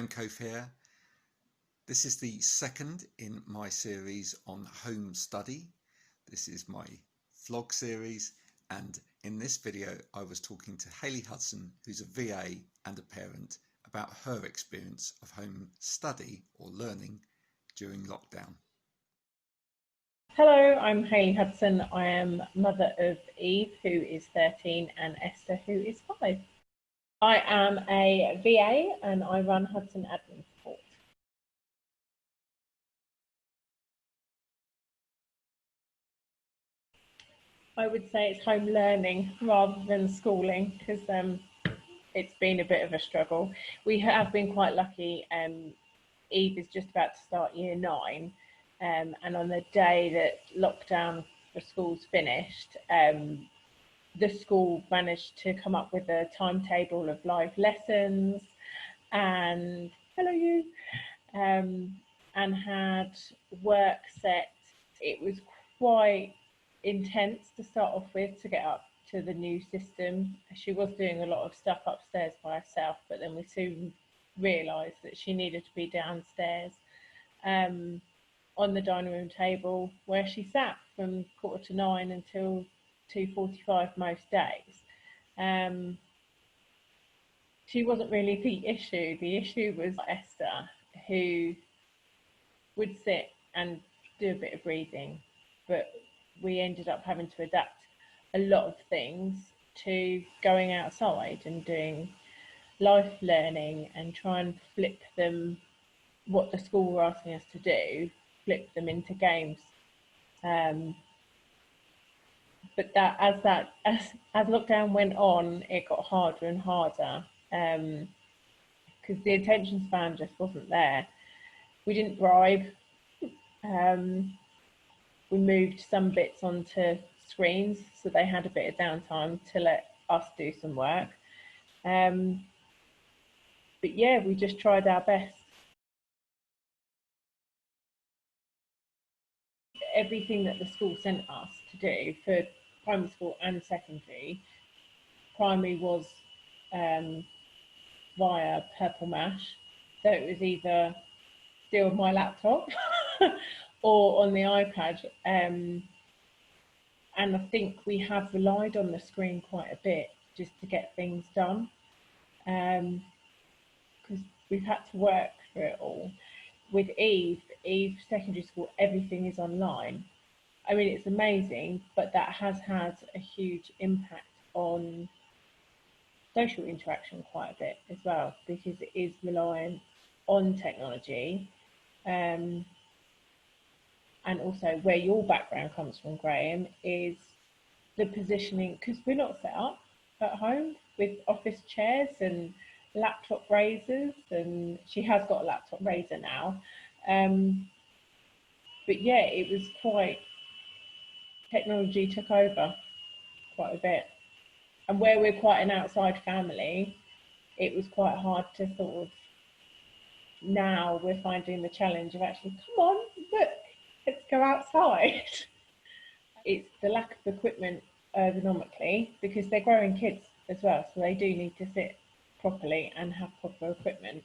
Graham Coath here. This is the second in my series on home study. This is my vlog series, and in this video I was talking to Hayley Hudson, who's a VA and a parent, about her experience of home study or learning during lockdown. Hello, I'm Hayley Hudson. I am mother of Eve, who is 13, and Esther, who is 5. I am a VA and I run Hudson Admin Support. I would say it's home learning rather than schooling, because it's been a bit of a struggle. We have been quite lucky. Eve is just about to start year 9. And on the day that lockdown for schools finished, the school managed to come up with a timetable of live lessons and and had work set. It was quite intense to start off with to get up to the new system. She was doing a lot of stuff upstairs by herself, but then we soon realised that she needed to be downstairs on the dining room table, where she sat from 8:45 until 2:45 most days. She wasn't really the issue. The issue was Esther, who would sit and do a bit of breathing, but we ended up having to adapt a lot of things to going outside and doing life learning and try and flip them, what the school were asking us to do, flip them into games. But that as lockdown went on, it got harder and harder, because the attention span just wasn't there. We didn't bribe. We moved some bits onto screens, so they had a bit of downtime to let us do some work. But yeah, we just tried our best. Everything that the school sent us to do for primary school and secondary, primary was via Purple Mash, so it was either still on my laptop or on the iPad, and I think we have relied on the screen quite a bit just to get things done, because we've had to work through it all. With Eve secondary school, everything is online. I mean, it's amazing, but that has had a huge impact on social interaction quite a bit as well, because it is reliant on technology. And also, where your background comes from, Graham, is the positioning, because we're not set up at home with office chairs and laptop raisers, and she has got a laptop raiser now. But yeah, it was quite, technology took over quite a bit. And where we're quite an outside family, it was quite hard to sort of, now we're finding the challenge of actually, come on, look, let's go outside. It's the lack of equipment ergonomically, because they're growing kids as well, so they do need to sit properly and have proper equipment.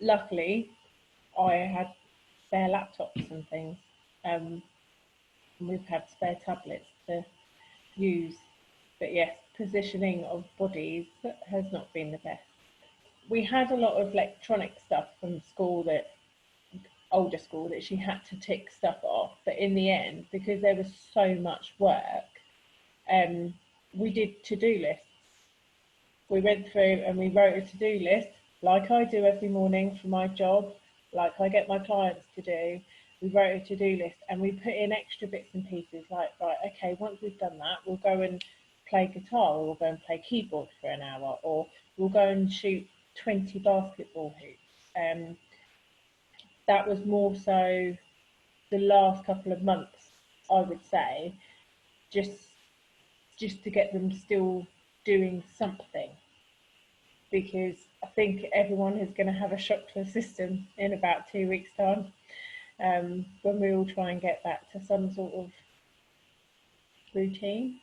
Luckily, I had spare laptops and things, and we've had spare tablets to use. But yes, positioning of bodies has not been the best. We had a lot of electronic stuff from school, that older school, that she had to tick stuff off, but in the end, because there was so much work, we did to-do lists. We went through and we wrote a to-do list, like I do every morning for my job, like I get my clients to do. We wrote a to-do list and we put in extra bits and pieces, like, right, okay, once we've done that, we'll go and play guitar, or we'll go and play keyboard for an hour, or we'll go and shoot 20 basketball hoops. That was more so the last couple of months, I would say, just to get them still doing something, because I think everyone is going to have a shock to the system in about 2 weeks' time, when we all try and get back to some sort of routine.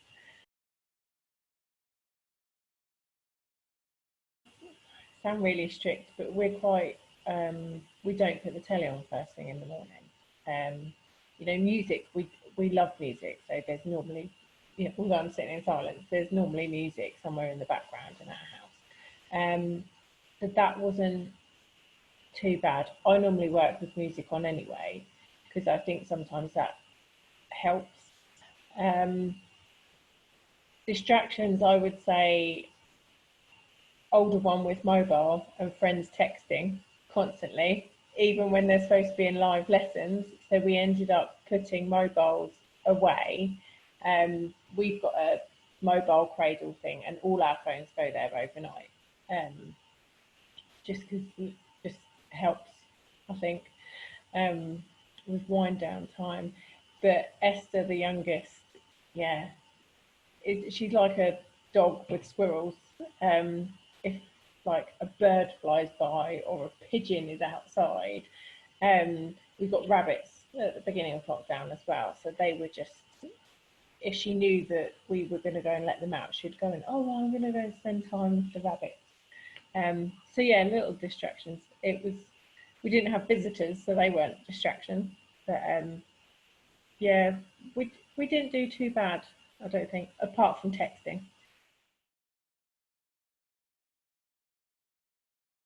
sound really strict, but we're quite, we don't put the telly on first thing in the morning. You know, music, we love music, so there's normally, you know, although I'm sitting in silence, there's normally music somewhere in the background in our house. So that wasn't too bad. I normally work with music on anyway, because I think sometimes that helps. Um, Distractions, I would say, older one with mobile and friends texting constantly, even when they're supposed to be in live lessons. So we ended up putting mobiles away. We've got a mobile cradle thing, and all our phones go there overnight. Just because it just helps, I think, with wind down time. But Esther, the youngest, yeah, she's like a dog with squirrels. If like a bird flies by or a pigeon is outside, we've got rabbits at the beginning of lockdown as well. So they were just, if she knew that we were going to go and let them out, she'd go and, oh, well, I'm going to go and spend time with the rabbits. So yeah, little distractions. It was, we didn't have visitors, so they weren't distractions. But yeah, we didn't do too bad, I don't think, apart from texting.